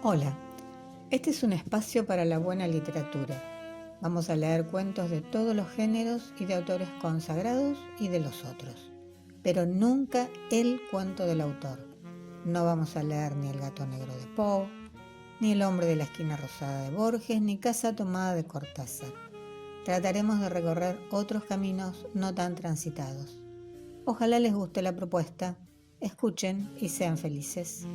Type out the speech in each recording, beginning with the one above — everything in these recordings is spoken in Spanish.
Hola, este es un espacio para la buena literatura. Vamos a leer cuentos de todos los géneros y de autores consagrados y de los otros, pero nunca el cuento del autor. No vamos a leer ni El gato negro de Poe, ni El hombre de la esquina rosada de Borges, ni Casa tomada de Cortázar. Trataremos de recorrer otros caminos no tan transitados. Ojalá les guste la propuesta. Escuchen y sean felices.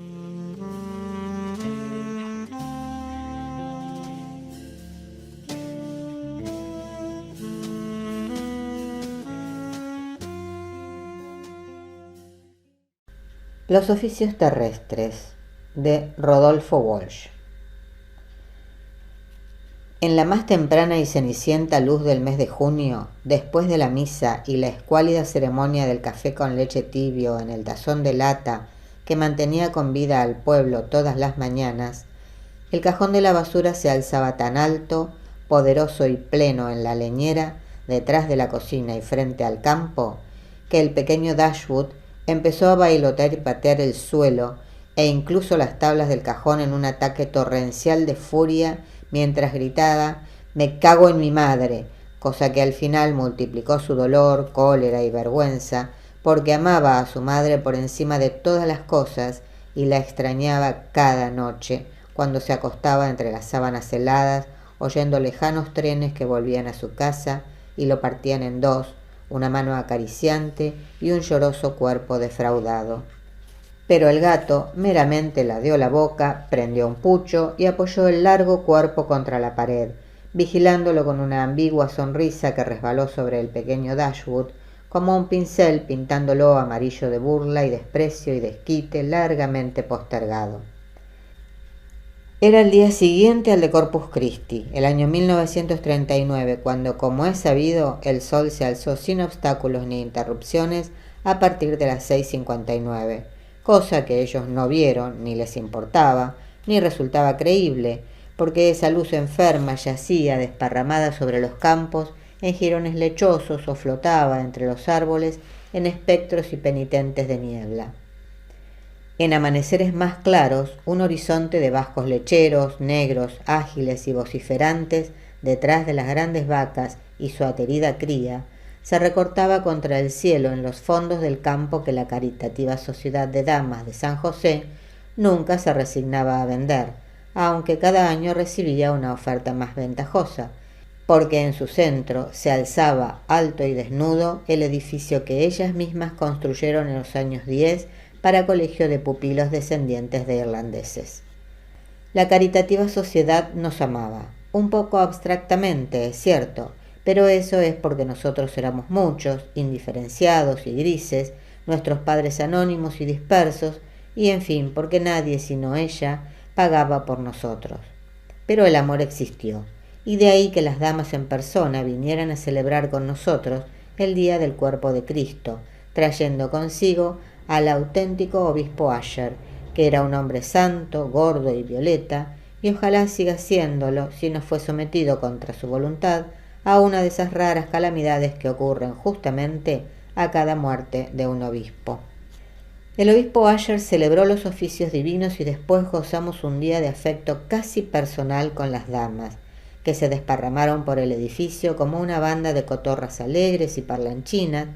Los oficios terrestres, de Rodolfo Walsh. En la más temprana y cenicienta luz del mes de junio, después de la misa y la escuálida ceremonia del café con leche tibio en el tazón de lata que mantenía con vida al pueblo todas las mañanas, el cajón de la basura se alzaba tan alto, poderoso y pleno en la leñera, detrás de la cocina y frente al campo, que el pequeño Dashwood empezó a bailotear y patear el suelo e incluso las tablas del cajón en un ataque torrencial de furia mientras gritaba «Me cago en mi madre», cosa que al final multiplicó su dolor, cólera y vergüenza, porque amaba a su madre por encima de todas las cosas y la extrañaba cada noche cuando se acostaba entre las sábanas heladas, oyendo lejanos trenes que volvían a su casa y lo partían en dos, una mano acariciante y un lloroso cuerpo defraudado. Pero el gato meramente ladeó la boca, prendió un pucho y apoyó el largo cuerpo contra la pared, vigilándolo con una ambigua sonrisa que resbaló sobre el pequeño Dashwood, como un pincel pintándolo amarillo de burla y desprecio y desquite largamente postergado. Era el día siguiente al de Corpus Christi, el año 1939, cuando, como es sabido, el sol se alzó sin obstáculos ni interrupciones a partir de las 6:59, cosa que ellos no vieron, ni les importaba, ni resultaba creíble, porque esa luz enferma yacía desparramada sobre los campos en jirones lechosos o flotaba entre los árboles en espectros y penitentes de niebla. En amaneceres más claros, un horizonte de vascos lecheros, negros, ágiles y vociferantes, detrás de las grandes vacas y su aterida cría, se recortaba contra el cielo en los fondos del campo que la caritativa Sociedad de Damas de San José nunca se resignaba a vender, aunque cada año recibía una oferta más ventajosa, porque en su centro se alzaba, alto y desnudo, el edificio que ellas mismas construyeron en los años 10 para colegio de pupilos descendientes de irlandeses. La caritativa sociedad nos amaba, un poco abstractamente, es cierto, pero eso es porque nosotros éramos muchos, indiferenciados y grises, nuestros padres anónimos y dispersos, y en fin, porque nadie sino ella pagaba por nosotros. Pero el amor existió, y de ahí que las damas en persona vinieran a celebrar con nosotros el día del cuerpo de Cristo, trayendo consigo al auténtico obispo Usher, que era un hombre santo, gordo y violeta, y ojalá siga siéndolo si no fue sometido contra su voluntad a una de esas raras calamidades que ocurren justamente a cada muerte de un obispo. El obispo Usher celebró los oficios divinos y después gozamos un día de afecto casi personal con las damas, que se desparramaron por el edificio como una banda de cotorras alegres y parlanchinas,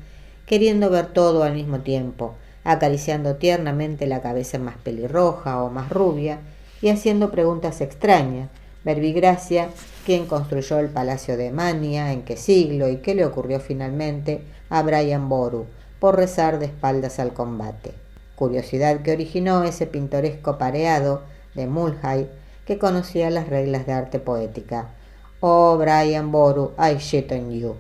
queriendo ver todo al mismo tiempo, acariciando tiernamente la cabeza más pelirroja o más rubia y haciendo preguntas extrañas. Verbigracia, quién construyó el Palacio de Mania, en qué siglo y qué le ocurrió finalmente a Brian Boru por rezar de espaldas al combate. Curiosidad que originó ese pintoresco pareado de Mulhall que conocía las reglas de arte poética. «Oh, Brian Boru, I shit on you».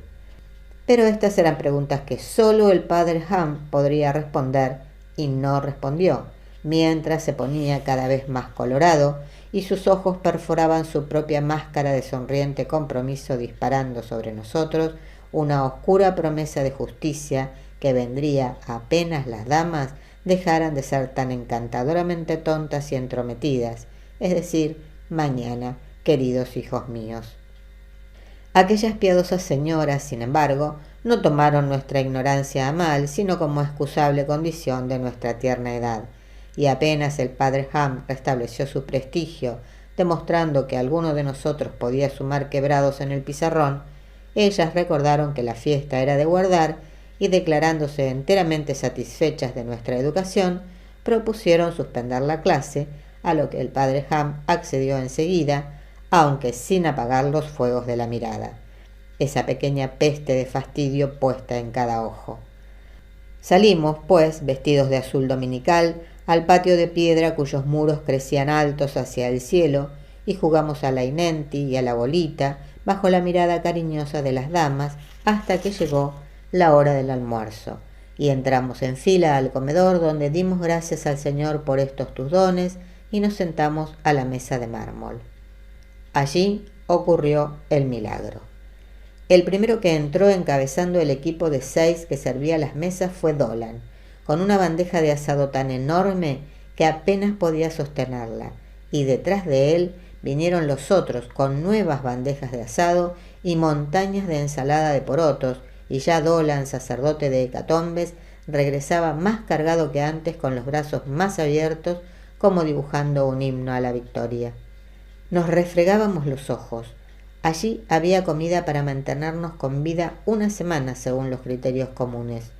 Pero estas eran preguntas que solo el padre Ham podría responder, y no respondió, mientras se ponía cada vez más colorado y sus ojos perforaban su propia máscara de sonriente compromiso, disparando sobre nosotros una oscura promesa de justicia que vendría apenas las damas dejaran de ser tan encantadoramente tontas y entrometidas, es decir, mañana, queridos hijos míos. Aquellas piadosas señoras, sin embargo, no tomaron nuestra ignorancia a mal, sino como excusable condición de nuestra tierna edad, y apenas el padre Ham restableció su prestigio, demostrando que alguno de nosotros podía sumar quebrados en el pizarrón, ellas recordaron que la fiesta era de guardar y, declarándose enteramente satisfechas de nuestra educación, propusieron suspender la clase, a lo que el padre Ham accedió enseguida, aunque sin apagar los fuegos de la mirada, esa pequeña peste de fastidio puesta en cada ojo. Salimos, pues, vestidos de azul dominical, al patio de piedra cuyos muros crecían altos hacia el cielo, y jugamos a la inenti y a la bolita, bajo la mirada cariñosa de las damas, hasta que llegó la hora del almuerzo, y entramos en fila al comedor, donde dimos gracias al Señor por estos tus dones, y nos sentamos a la mesa de mármol. Allí ocurrió el milagro. El primero que entró encabezando el equipo de 6 que servía las mesas fue Dolan, con una bandeja de asado tan enorme que apenas podía sostenerla, y detrás de él vinieron los otros con nuevas bandejas de asado y montañas de ensalada de porotos, y ya Dolan, sacerdote de hecatombes, regresaba más cargado que antes, con los brazos más abiertos, como dibujando un himno a la victoria. Nos refregábamos los ojos. Allí había comida para mantenernos con vida una semana según los criterios comunes,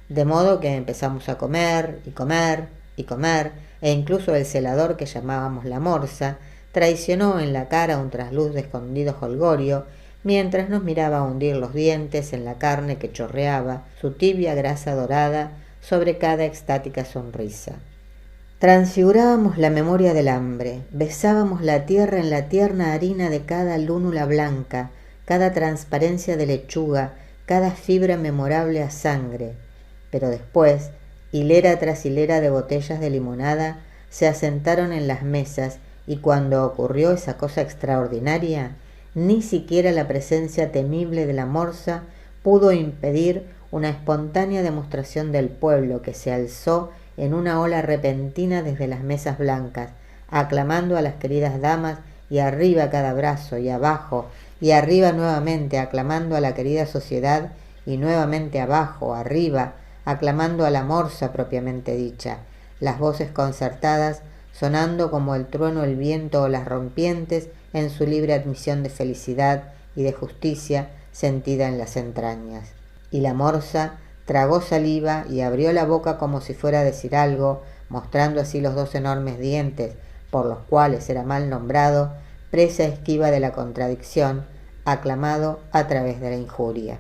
de modo que empezamos a comer y comer y comer, e incluso el celador, que llamábamos la morsa, traicionó en la cara un trasluz de escondido jolgorio, mientras nos miraba hundir los dientes en la carne que chorreaba su tibia grasa dorada sobre cada extática sonrisa. Transfigurábamos la memoria del hambre, besábamos la tierra en la tierna harina de cada lúnula blanca, cada transparencia de lechuga, cada fibra memorable a sangre. Pero después, hilera tras hilera de botellas de limonada se asentaron en las mesas, y cuando ocurrió esa cosa extraordinaria, ni siquiera la presencia temible de la morsa pudo impedir una espontánea demostración del pueblo, que se alzó en una ola repentina desde las mesas blancas, aclamando a las queridas damas, y arriba cada brazo, y abajo, y arriba nuevamente, aclamando a la querida sociedad, y nuevamente abajo, arriba, aclamando a la morsa propiamente dicha, las voces concertadas sonando como el trueno, el viento o las rompientes en su libre admisión de felicidad y de justicia sentida en las entrañas. Y la morsa tragó saliva y abrió la boca como si fuera a decir algo, mostrando así los 2 enormes dientes, por los cuales era mal nombrado, presa esquiva de la contradicción, aclamado a través de la injuria.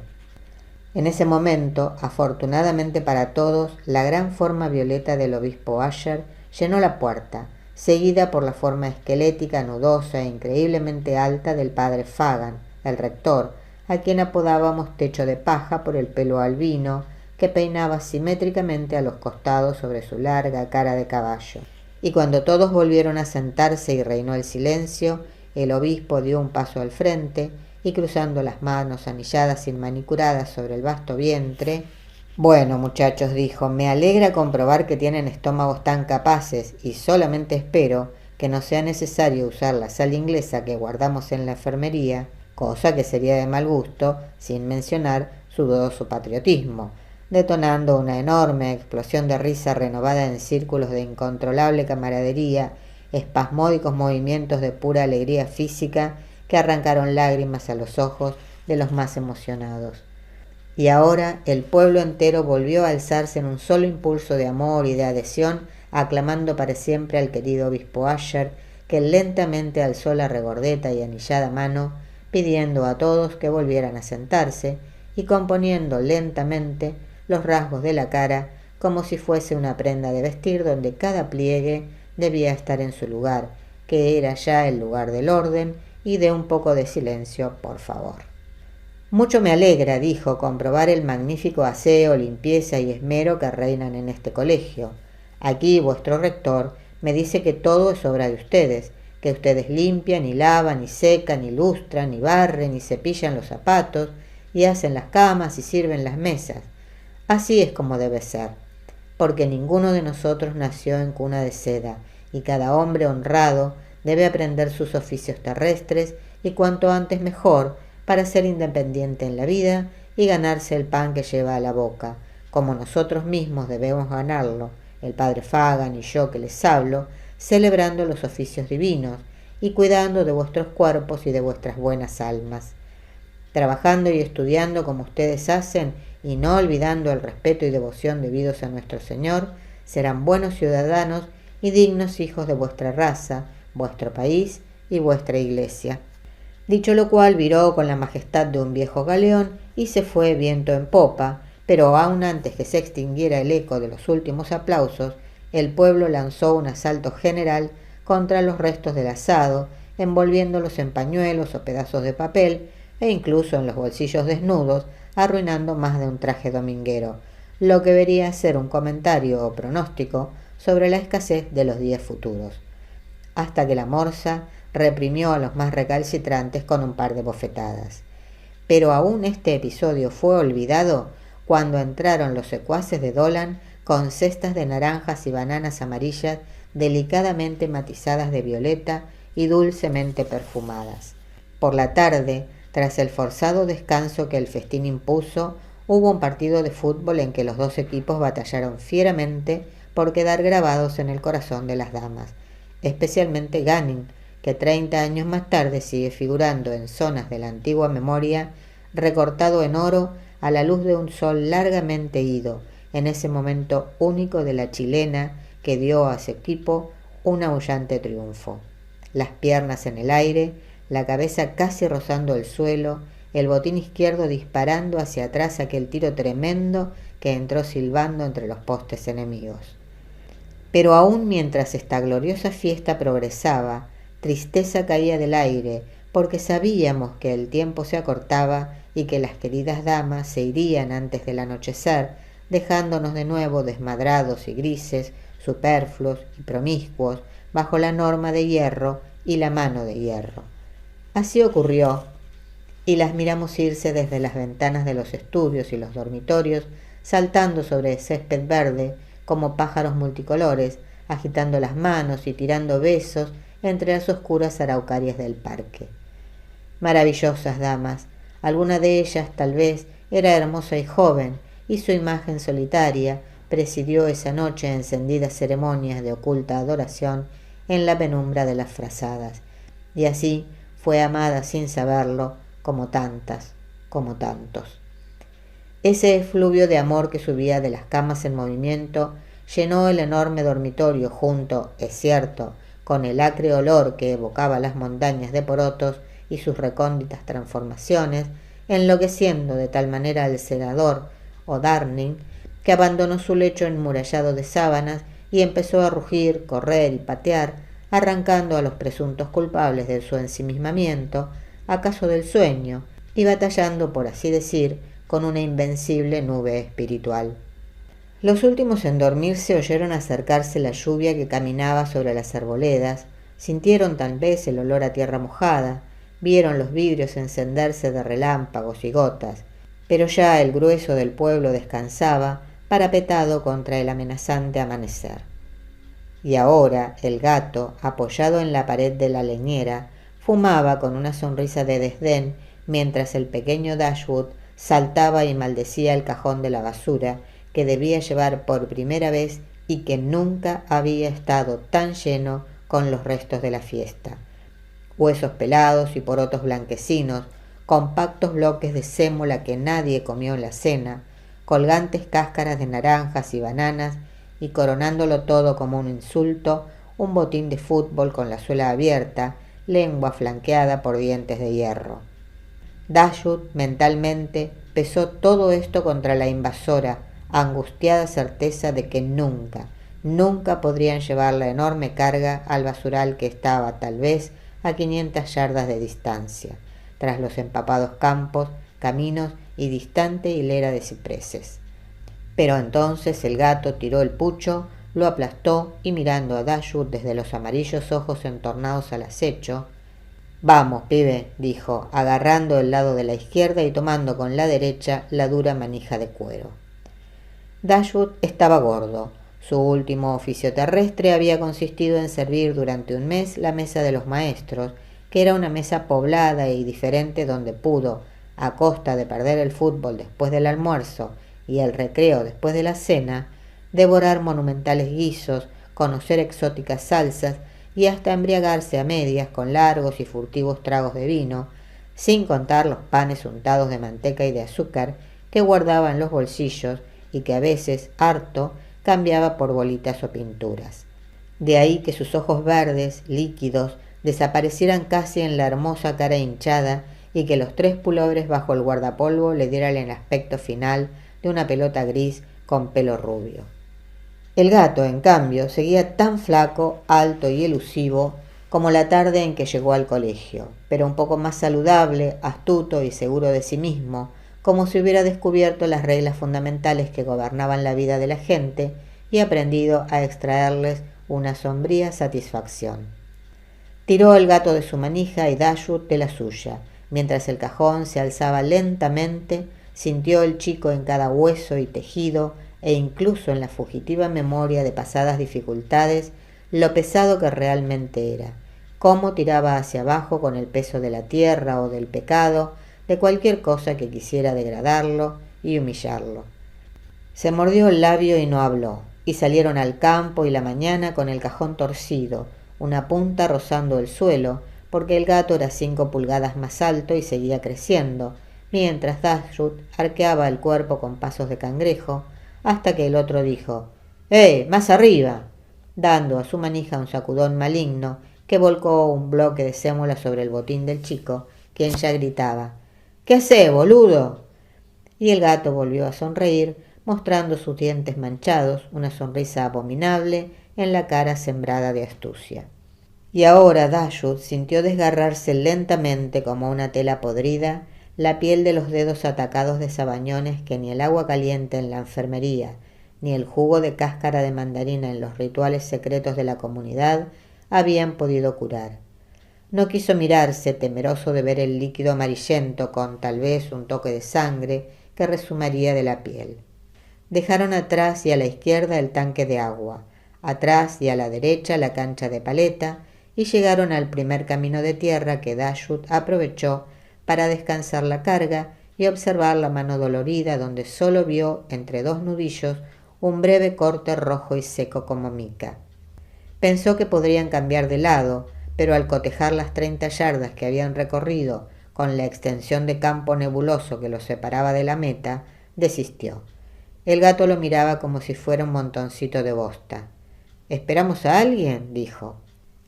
En ese momento, afortunadamente para todos, la gran forma violeta del obispo Usher llenó la puerta, seguida por la forma esquelética, nudosa e increíblemente alta del padre Fagan, el rector, a quien apodábamos Techo de Paja por el pelo albino que peinaba simétricamente a los costados sobre su larga cara de caballo. Y cuando todos volvieron a sentarse y reinó el silencio, el obispo dio un paso al frente y, cruzando las manos anilladas y manicuradas sobre el vasto vientre: «Bueno, muchachos», dijo, «me alegra comprobar que tienen estómagos tan capaces, y solamente espero que no sea necesario usar la sal inglesa que guardamos en la enfermería, cosa que sería de mal gusto, sin mencionar su dudoso patriotismo», detonando una enorme explosión de risa renovada en círculos de incontrolable camaradería, espasmódicos movimientos de pura alegría física que arrancaron lágrimas a los ojos de los más emocionados. Y ahora el pueblo entero volvió a alzarse en un solo impulso de amor y de adhesión, aclamando para siempre al querido obispo Usher, que lentamente alzó la regordeta y anillada mano, pidiendo a todos que volvieran a sentarse, y componiendo lentamente los rasgos de la cara como si fuese una prenda de vestir donde cada pliegue debía estar en su lugar, que era ya el lugar del orden y de un poco de silencio, por favor. «Mucho me alegra», dijo, «comprobar el magnífico aseo, limpieza y esmero que reinan en este colegio. Aquí vuestro rector me dice que todo es obra de ustedes, que ustedes limpian y lavan y secan y lustran y barren y cepillan los zapatos y hacen las camas y sirven las mesas. Así es como debe ser, porque ninguno de nosotros nació en cuna de seda, y cada hombre honrado debe aprender sus oficios terrestres, y cuanto antes mejor, para ser independiente en la vida y ganarse el pan que lleva a la boca, como nosotros mismos debemos ganarlo, el padre Fagan y yo que les hablo, celebrando los oficios divinos y cuidando de vuestros cuerpos y de vuestras buenas almas, trabajando y estudiando como ustedes hacen y no olvidando el respeto y devoción debidos a nuestro Señor, serán buenos ciudadanos y dignos hijos de vuestra raza, vuestro país y vuestra iglesia. Dicho lo cual, viró con la majestad de un viejo galeón y se fue viento en popa, pero aún antes que se extinguiera el eco de los últimos aplausos, el pueblo lanzó un asalto general contra los restos del asado, envolviéndolos en pañuelos o pedazos de papel, e incluso en los bolsillos desnudos, arruinando más de un traje dominguero, lo que debería ser un comentario o pronóstico sobre la escasez de los días futuros, hasta que la morsa reprimió a los más recalcitrantes con un par de bofetadas. Pero aún este episodio fue olvidado cuando entraron los secuaces de Dolan con cestas de naranjas y bananas amarillas delicadamente matizadas de violeta y dulcemente perfumadas. Por la tarde, tras el forzado descanso que el festín impuso, hubo un partido de fútbol en que los dos equipos batallaron fieramente por quedar grabados en el corazón de las damas, especialmente Gunning, que 30 años más tarde sigue figurando en zonas de la antigua memoria, recortado en oro a la luz de un sol largamente ido, en ese momento único de la chilena que dio a su equipo un aullante triunfo. Las piernas en el aire, la cabeza casi rozando el suelo, el botín izquierdo disparando hacia atrás aquel tiro tremendo que entró silbando entre los postes enemigos. Pero aún mientras esta gloriosa fiesta progresaba, tristeza caía del aire, porque sabíamos que el tiempo se acortaba y que las queridas damas se irían antes del anochecer, dejándonos de nuevo desmadrados y grises, superfluos y promiscuos, bajo la norma de hierro y la mano de hierro. Así ocurrió, y las miramos irse desde las ventanas de los estudios y los dormitorios, saltando sobre el césped verde como pájaros multicolores, agitando las manos y tirando besos entre las oscuras araucarias del parque. Maravillosas damas, alguna de ellas tal vez era hermosa y joven, y su imagen solitaria presidió esa noche encendidas ceremonias de oculta adoración en la penumbra de las frazadas, y así fue amada sin saberlo, como tantas, como tantos. Ese efluvio de amor que subía de las camas en movimiento llenó el enorme dormitorio junto, es cierto, con el acre olor que evocaba las montañas de porotos y sus recónditas transformaciones, enloqueciendo de tal manera al senador O'Darning que abandonó su lecho enmurallado de sábanas y empezó a rugir, correr y patear, arrancando a los presuntos culpables de su ensimismamiento, acaso del sueño, y batallando, por así decir, con una invencible nube espiritual. Los últimos en dormirse oyeron acercarse la lluvia que caminaba sobre las arboledas, sintieron tal vez el olor a tierra mojada, vieron los vidrios encenderse de relámpagos y gotas, pero ya el grueso del pueblo descansaba, parapetado contra el amenazante amanecer. Y ahora el gato, apoyado en la pared de la leñera, fumaba con una sonrisa de desdén, mientras el pequeño Dashwood saltaba y maldecía el cajón de la basura que debía llevar por primera vez y que nunca había estado tan lleno con los restos de la fiesta. Huesos pelados y porotos blanquecinos, compactos bloques de sémola que nadie comió en la cena, colgantes cáscaras de naranjas y bananas, y coronándolo todo como un insulto, un botín de fútbol con la suela abierta, lengua flanqueada por dientes de hierro. Dashwood mentalmente pesó todo esto contra la invasora, angustiada certeza de que nunca podrían llevar la enorme carga al basural que estaba tal vez a 500 yardas de distancia, tras los empapados campos, caminos y distante hilera de cipreses. Pero entonces el gato tiró el pucho, lo aplastó y mirando a Dashwood desde los amarillos ojos entornados al acecho, «Vamos, pibe», dijo, agarrando el lado de la izquierda y tomando con la derecha la dura manija de cuero. Dashwood estaba gordo. Su último oficio terrestre había consistido en servir durante un mes la mesa de los maestros, que era una mesa poblada y diferente donde pudo, a costa de perder el fútbol después del almuerzo y el recreo después de la cena, devorar monumentales guisos, conocer exóticas salsas y hasta embriagarse a medias con largos y furtivos tragos de vino, sin contar los panes untados de manteca y de azúcar que guardaba en los bolsillos y que a veces, harto, cambiaba por bolitas o pinturas. De ahí que sus ojos verdes, líquidos, desaparecieran casi en la hermosa cara hinchada y que los 3 pulobres bajo el guardapolvo le dieran el aspecto final de una pelota gris con pelo rubio. El gato, en cambio, seguía tan flaco, alto y elusivo como la tarde en que llegó al colegio, pero un poco más saludable, astuto y seguro de sí mismo, como si hubiera descubierto las reglas fundamentales que gobernaban la vida de la gente y aprendido a extraerles una sombría satisfacción. Tiró el gato de su manija y Dashwood de la suya. Mientras el cajón se alzaba lentamente, sintió el chico en cada hueso y tejido, e incluso en la fugitiva memoria de pasadas dificultades, lo pesado que realmente era, cómo tiraba hacia abajo con el peso de la tierra o del pecado, de cualquier cosa que quisiera degradarlo y humillarlo. Se mordió el labio y no habló, y salieron al campo y la mañana con el cajón torcido, una punta rozando el suelo, porque el gato era 5 pulgadas más alto y seguía creciendo, mientras Dashwood arqueaba el cuerpo con pasos de cangrejo, hasta que el otro dijo: ¡Más arriba!, dando a su manija un sacudón maligno que volcó un bloque de sémola sobre el botín del chico, quien ya gritaba: ¿Qué hacés, boludo? Y el gato volvió a sonreír, mostrando sus dientes manchados, una sonrisa abominable en la cara sembrada de astucia. Y ahora Dashwood sintió desgarrarse lentamente como una tela podrida la piel de los dedos atacados de sabañones que ni el agua caliente en la enfermería, ni el jugo de cáscara de mandarina en los rituales secretos de la comunidad habían podido curar. No quiso mirarse, temeroso de ver el líquido amarillento con tal vez un toque de sangre que resumaría de la piel. Dejaron atrás y a la izquierda el tanque de agua, atrás y a la derecha la cancha de paleta, y llegaron al primer camino de tierra que Dashwood aprovechó para descansar la carga y observar la mano dolorida, donde solo vio, entre 2 nudillos, un breve corte rojo y seco como mica. Pensó que podrían cambiar de lado, pero al cotejar las 30 yardas que habían recorrido con la extensión de campo nebuloso que los separaba de la meta, desistió. El gato lo miraba como si fuera un montoncito de bosta. «¿Esperamos a alguien?», dijo.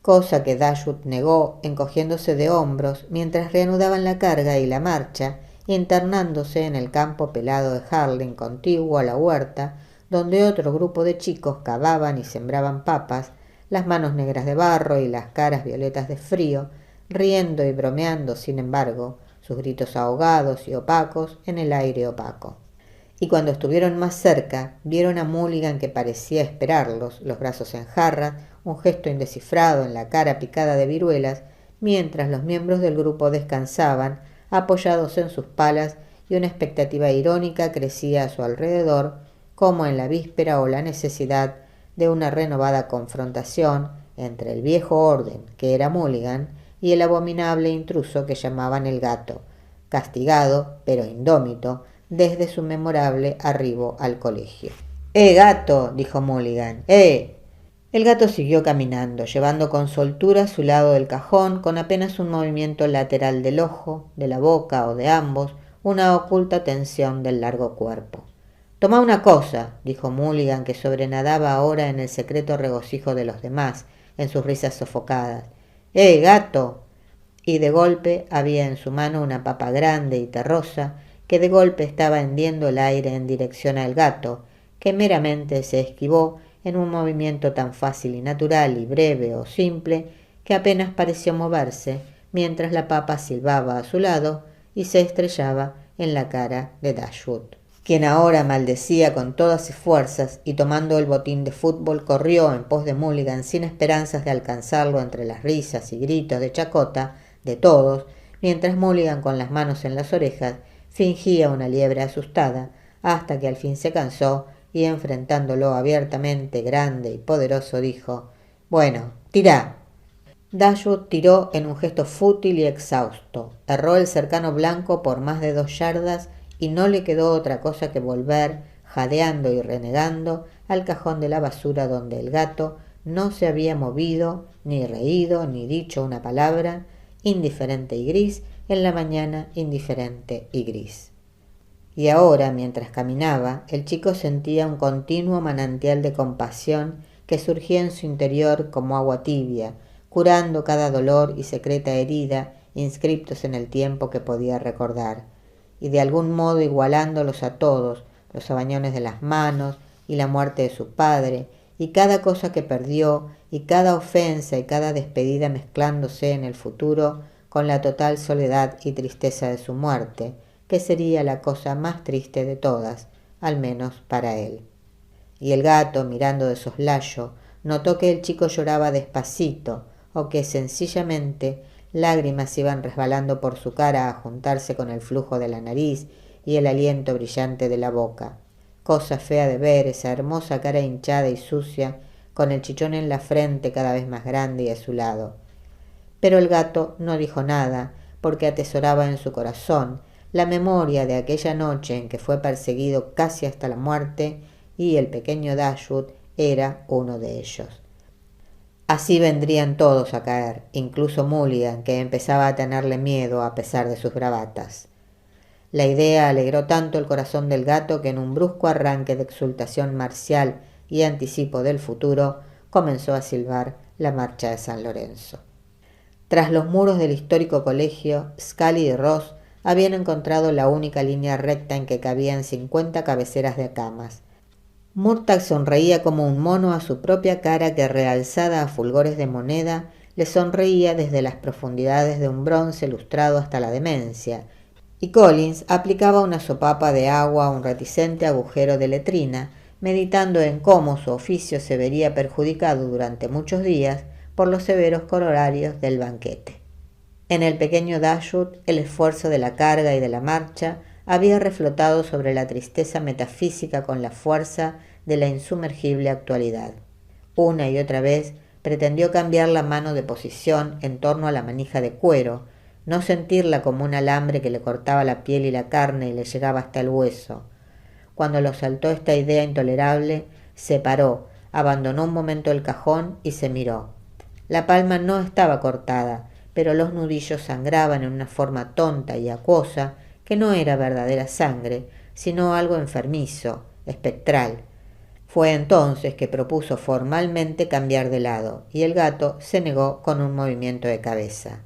Cosa que Dashwood negó, encogiéndose de hombros mientras reanudaban la carga y la marcha, internándose en el campo pelado de Harling contiguo a la huerta, donde otro grupo de chicos cavaban y sembraban papas, las manos negras de barro y las caras violetas de frío, riendo y bromeando, sin embargo, sus gritos ahogados y opacos en el aire opaco. Y cuando estuvieron más cerca, vieron a Mulligan, que parecía esperarlos, los brazos en jarras, un gesto indescifrado en la cara picada de viruelas, mientras los miembros del grupo descansaban, apoyados en sus palas, y una expectativa irónica crecía a su alrededor, como en la víspera o la necesidad de una renovada confrontación entre el viejo orden, que era Mulligan, y el abominable intruso que llamaban el gato, castigado, pero indómito, desde su memorable arribo al colegio. Gato!, dijo Mulligan. El gato siguió caminando, llevando con soltura su lado del cajón, con apenas un movimiento lateral del ojo, de la boca o de ambos, una oculta tensión del largo cuerpo. «Tomá una cosa», dijo Mulligan, que sobrenadaba ahora en el secreto regocijo de los demás, en sus risas sofocadas. Gato! Y de golpe había en su mano una papa grande y terrosa, que de golpe estaba hendiendo el aire en dirección al gato, que meramente se esquivó en un movimiento tan fácil y natural y breve o simple que apenas pareció moverse, mientras la papa silbaba a su lado y se estrellaba en la cara de Dashwood, quien ahora maldecía con todas sus fuerzas y tomando el botín de fútbol corrió en pos de Mulligan sin esperanzas de alcanzarlo entre las risas y gritos de chacota de todos, mientras Mulligan, con las manos en las orejas, fingía una liebre asustada, hasta que al fin se cansó y, enfrentándolo abiertamente, grande y poderoso, dijo: «Bueno, tirá». Dashwood tiró en un gesto fútil y exhausto. Erró el cercano blanco por más de 2 yardas y no le quedó otra cosa que volver, jadeando y renegando, al cajón de la basura donde el gato no se había movido, ni reído, ni dicho una palabra, indiferente y gris, en la mañana indiferente y gris. Y ahora, mientras caminaba, el chico sentía un continuo manantial de compasión que surgía en su interior como agua tibia, curando cada dolor y secreta herida inscriptos en el tiempo que podía recordar, y de algún modo igualándolos a todos, los abañones de las manos y la muerte de su padre, y cada cosa que perdió, y cada ofensa y cada despedida mezclándose en el futuro con la total soledad y tristeza de su muerte, que sería la cosa más triste de todas, al menos para él. Y el gato, mirando de soslayo, notó que el chico lloraba despacito, o que sencillamente lágrimas iban resbalando por su cara a juntarse con el flujo de la nariz y el aliento brillante de la boca. Cosa fea de ver esa hermosa cara hinchada y sucia, con el chichón en la frente cada vez más grande y azulado. Pero el gato no dijo nada, porque atesoraba en su corazón la memoria de aquella noche en que fue perseguido casi hasta la muerte, y el pequeño Dashwood era uno de ellos. Así vendrían todos a caer, incluso Mulligan, que empezaba a tenerle miedo a pesar de sus bravatas. La idea alegró tanto el corazón del gato que en un brusco arranque de exultación marcial y anticipo del futuro, comenzó a silbar la marcha de San Lorenzo. Tras los muros del histórico colegio, Scully y Ross habían encontrado la única línea recta en que cabían 50 cabeceras de camas. Murtagh sonreía como un mono a su propia cara que, realzada a fulgores de moneda, le sonreía desde las profundidades de un bronce lustrado hasta la demencia, y Collins aplicaba una sopapa de agua a un reticente agujero de letrina, meditando en cómo su oficio se vería perjudicado durante muchos días por los severos corolarios del banquete. En el pequeño Dashwood, el esfuerzo de la carga y de la marcha había reflotado sobre la tristeza metafísica con la fuerza de la insumergible actualidad. Una y otra vez pretendió cambiar la mano de posición en torno a la manija de cuero, no sentirla como un alambre que le cortaba la piel y la carne y le llegaba hasta el hueso. Cuando lo asaltó esta idea intolerable, se paró, abandonó un momento el cajón y se miró. La palma no estaba cortada, pero los nudillos sangraban en una forma tonta y acuosa que no era verdadera sangre, sino algo enfermizo, espectral. Fue entonces que propuso formalmente cambiar de lado, y el gato se negó con un movimiento de cabeza.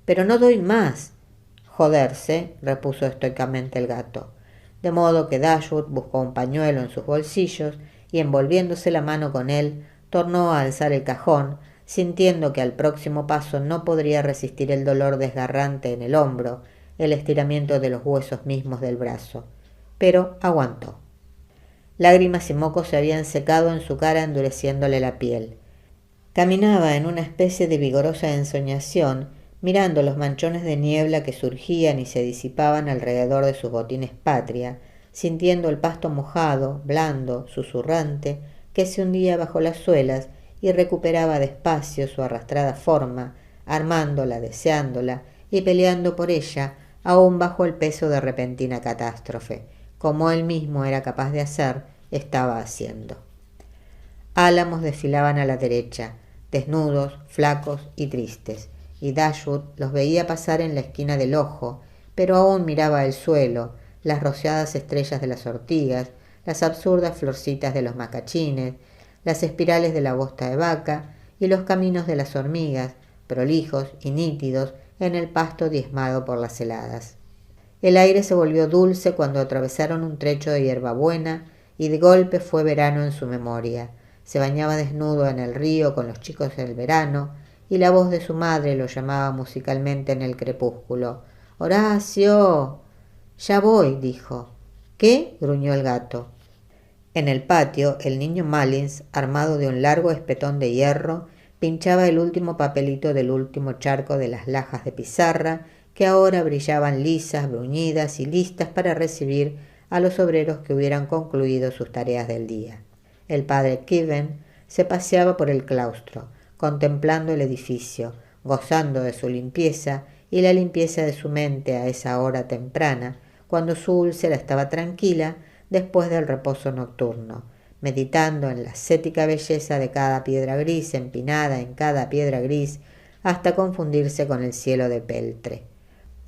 «Pero no doy más». «Joderse», repuso estoicamente el gato. De modo que Dashwood buscó un pañuelo en sus bolsillos y, envolviéndose la mano con él, tornó a alzar el cajón, sintiendo que al próximo paso no podría resistir el dolor desgarrante en el hombro, el estiramiento de los huesos mismos del brazo. Pero aguantó. Lágrimas y mocos se habían secado en su cara, endureciéndole la piel. Caminaba en una especie de vigorosa ensoñación, mirando los manchones de niebla que surgían y se disipaban alrededor de sus botines patria, sintiendo el pasto mojado, blando, susurrante, que se hundía bajo las suelas y recuperaba despacio su arrastrada forma, armándola, deseándola y peleando por ella, aún bajo el peso de repentina catástrofe, como él mismo era capaz de hacer, estaba haciendo. Álamos desfilaban a la derecha, desnudos, flacos y tristes, y Dashwood los veía pasar en la esquina del ojo, pero aún miraba el suelo, las rociadas estrellas de las ortigas, las absurdas florcitas de los macachines, las espirales de la bosta de vaca y los caminos de las hormigas, prolijos y nítidos en el pasto diezmado por las heladas. El aire se volvió dulce cuando atravesaron un trecho de hierbabuena y de golpe fue verano en su memoria. Se bañaba desnudo en el río con los chicos del verano y la voz de su madre lo llamaba musicalmente en el crepúsculo. «¡Horacio!». «Ya voy», dijo. «¿Qué?», gruñó el gato. En el patio, el niño Mullins, armado de un largo espetón de hierro, pinchaba el último papelito del último charco de las lajas de pizarra, que ahora brillaban lisas, bruñidas y listas para recibir a los obreros que hubieran concluido sus tareas del día. El padre Kevin se paseaba por el claustro, contemplando el edificio, gozando de su limpieza y la limpieza de su mente a esa hora temprana, cuando su úlcera estaba tranquila después del reposo nocturno, meditando en la ascética belleza de cada piedra gris empinada en cada piedra gris, hasta confundirse con el cielo de peltre.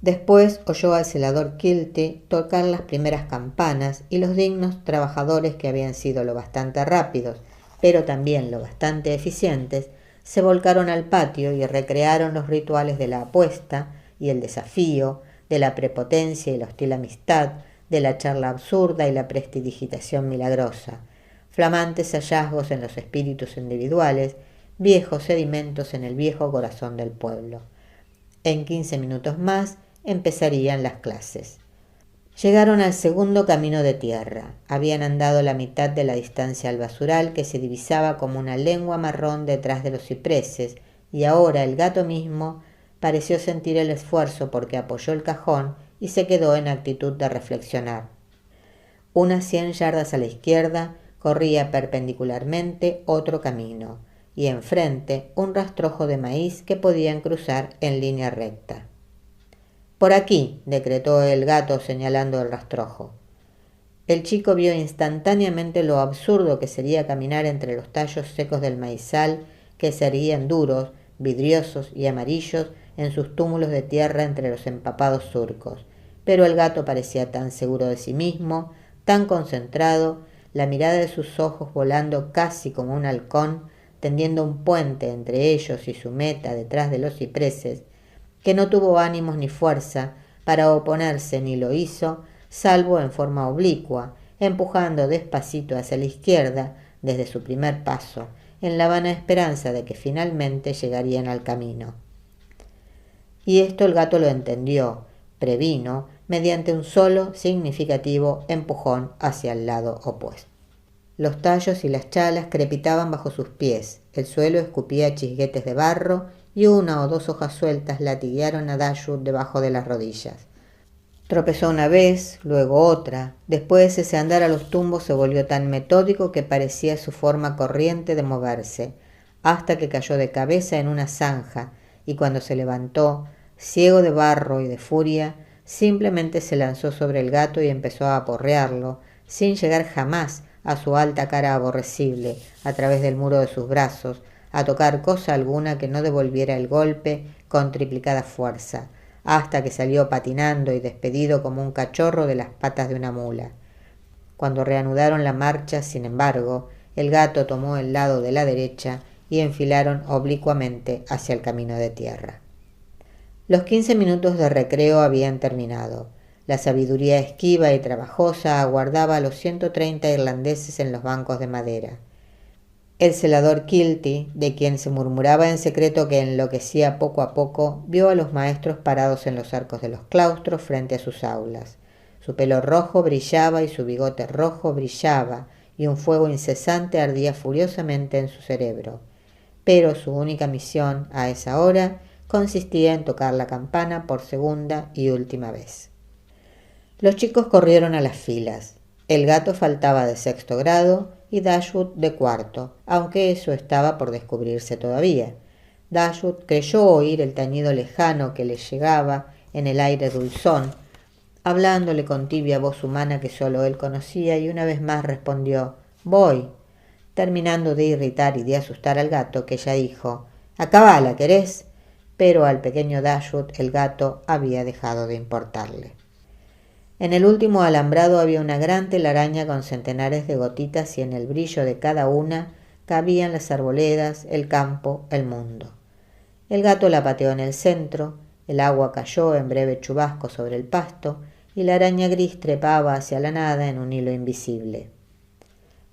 Después oyó al celador Quilty tocar las primeras campanas y los dignos trabajadores, que habían sido lo bastante rápidos, pero también lo bastante eficientes, se volcaron al patio y recrearon los rituales de la apuesta y el desafío, de la prepotencia y la hostil amistad, de la charla absurda y la prestidigitación milagrosa, flamantes hallazgos en los espíritus individuales, viejos sedimentos en el viejo corazón del pueblo. En 15 minutos más empezarían las clases. Llegaron al segundo camino de tierra. Habían andado la mitad de la distancia al basural, que se divisaba como una lengua marrón detrás de los cipreses, y ahora el gato mismo pareció sentir el esfuerzo, porque apoyó el cajón y se quedó en actitud de reflexionar. Unas 100 yardas a la izquierda corría perpendicularmente otro camino, y enfrente un rastrojo de maíz que podían cruzar en línea recta. «Por aquí», decretó el gato señalando el rastrojo. El chico vio instantáneamente lo absurdo que sería caminar entre los tallos secos del maizal, que se erguían duros, vidriosos y amarillos en sus túmulos de tierra entre los empapados surcos. Pero el gato parecía tan seguro de sí mismo, tan concentrado, la mirada de sus ojos volando casi como un halcón, tendiendo un puente entre ellos y su meta detrás de los cipreses, que no tuvo ánimos ni fuerza para oponerse, ni lo hizo, salvo en forma oblicua, empujando despacito hacia la izquierda desde su primer paso, en la vana esperanza de que finalmente llegarían al camino. Y esto el gato lo entendió, previno, mediante un solo significativo empujón hacia el lado opuesto. Los tallos y las chalas crepitaban bajo sus pies, el suelo escupía chisguetes de barro y 1 o 2 hojas sueltas latiguearon a Dashwood debajo de las rodillas. Tropezó una vez, luego otra. Después ese andar a los tumbos se volvió tan metódico que parecía su forma corriente de moverse, hasta que cayó de cabeza en una zanja, y cuando se levantó, ciego de barro y de furia, simplemente se lanzó sobre el gato y empezó a aporrearlo, sin llegar jamás a su alta cara aborrecible, a través del muro de sus brazos, a tocar cosa alguna que no devolviera el golpe con triplicada fuerza, hasta que salió patinando y despedido como un cachorro de las patas de una mula. Cuando reanudaron la marcha, sin embargo, el gato tomó el lado de la derecha y enfilaron oblicuamente hacia el camino de tierra. Los 15 minutos de recreo habían terminado. La sabiduría esquiva y trabajosa aguardaba a los 130 irlandeses en los bancos de madera. El celador Quilty, de quien se murmuraba en secreto que enloquecía poco a poco, vio a los maestros parados en los arcos de los claustros frente a sus aulas. Su pelo rojo brillaba y su bigote rojo brillaba, y un fuego incesante ardía furiosamente en su cerebro. Pero su única misión a esa hora consistía en tocar la campana por segunda y última vez. Los chicos corrieron a las filas. El gato faltaba de 6º grado y Dashwood de 4º, aunque eso estaba por descubrirse todavía. Dashwood creyó oír el tañido lejano que le llegaba en el aire dulzón, hablándole con tibia voz humana que solo él conocía, y una vez más respondió «Voy», terminando de irritar y de asustar al gato, que ya dijo «Acabala, ¿querés?», pero al pequeño Dashwood el gato había dejado de importarle. En el último alambrado había una gran telaraña con centenares de gotitas, y en el brillo de cada una cabían las arboledas, el campo, el mundo. El gato la pateó en el centro, el agua cayó en breve chubasco sobre el pasto, y la araña gris trepaba hacia la nada en un hilo invisible.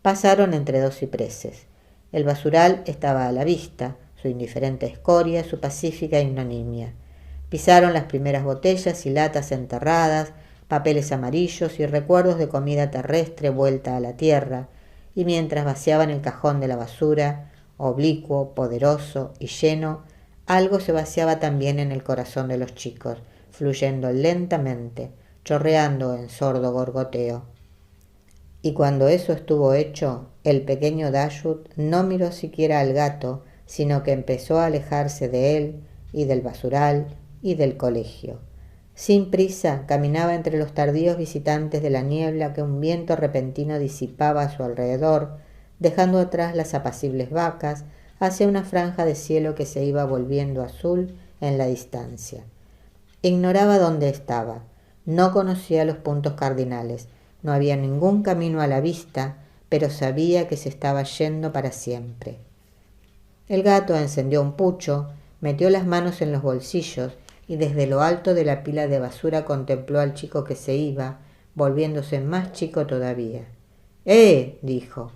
Pasaron entre 2 cipreses. El basural estaba a la vista, su indiferente escoria, su pacífica ignominia. Pisaron las primeras botellas y latas enterradas, papeles amarillos y recuerdos de comida terrestre vuelta a la tierra, y mientras vaciaban el cajón de la basura, oblicuo, poderoso y lleno, algo se vaciaba también en el corazón de los chicos, fluyendo lentamente, chorreando en sordo gorgoteo. Y cuando eso estuvo hecho, el pequeño Dashwood no miró siquiera al gato, sino que empezó a alejarse de él y del basural y del colegio. Sin prisa caminaba entre los tardíos visitantes de la niebla que un viento repentino disipaba a su alrededor, dejando atrás las apacibles vacas hacia una franja de cielo que se iba volviendo azul en la distancia. Ignoraba dónde estaba, no conocía los puntos cardinales, no había ningún camino a la vista, pero sabía que se estaba yendo para siempre. El gato encendió un pucho, metió las manos en los bolsillos y desde lo alto de la pila de basura contempló al chico que se iba, volviéndose más chico todavía. Dijo.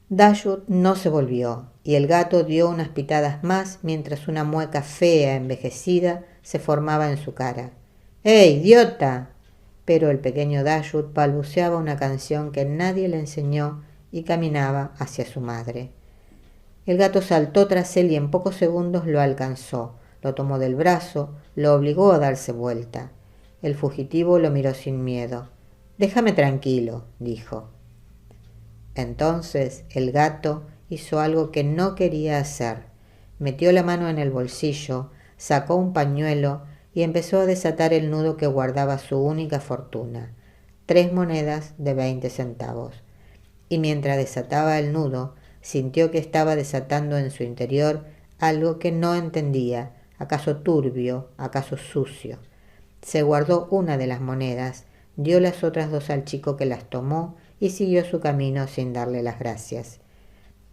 Dashwood no se volvió, y el gato dio unas pitadas más mientras una mueca fea, envejecida, se formaba en su cara. ¡Idiota! Pero el pequeño Dashwood balbuceaba una canción que nadie le enseñó y caminaba hacia su madre. El gato saltó tras él y en pocos segundos lo alcanzó, lo tomó del brazo, lo obligó a darse vuelta. El fugitivo lo miró sin miedo. «Déjame tranquilo», dijo. Entonces el gato hizo algo que no quería hacer. Metió la mano en el bolsillo, sacó un pañuelo y empezó a desatar el nudo que guardaba su única fortuna, 3 monedas de 20 centavos. Y mientras desataba el nudo, sintió que estaba desatando en su interior algo que no entendía, acaso turbio, acaso sucio. Se guardó una de las monedas, dio las otras 2 al chico que las tomó y siguió su camino sin darle las gracias.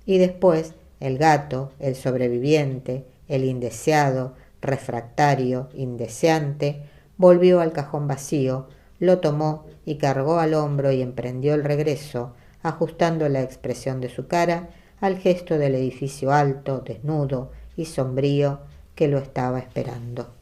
Y después el gato, el sobreviviente, el indeseado, refractario, indeseante, volvió al cajón vacío, lo tomó y cargó al hombro y emprendió el regreso, ajustando la expresión de su cara al gesto del edificio alto, desnudo y sombrío que lo estaba esperando.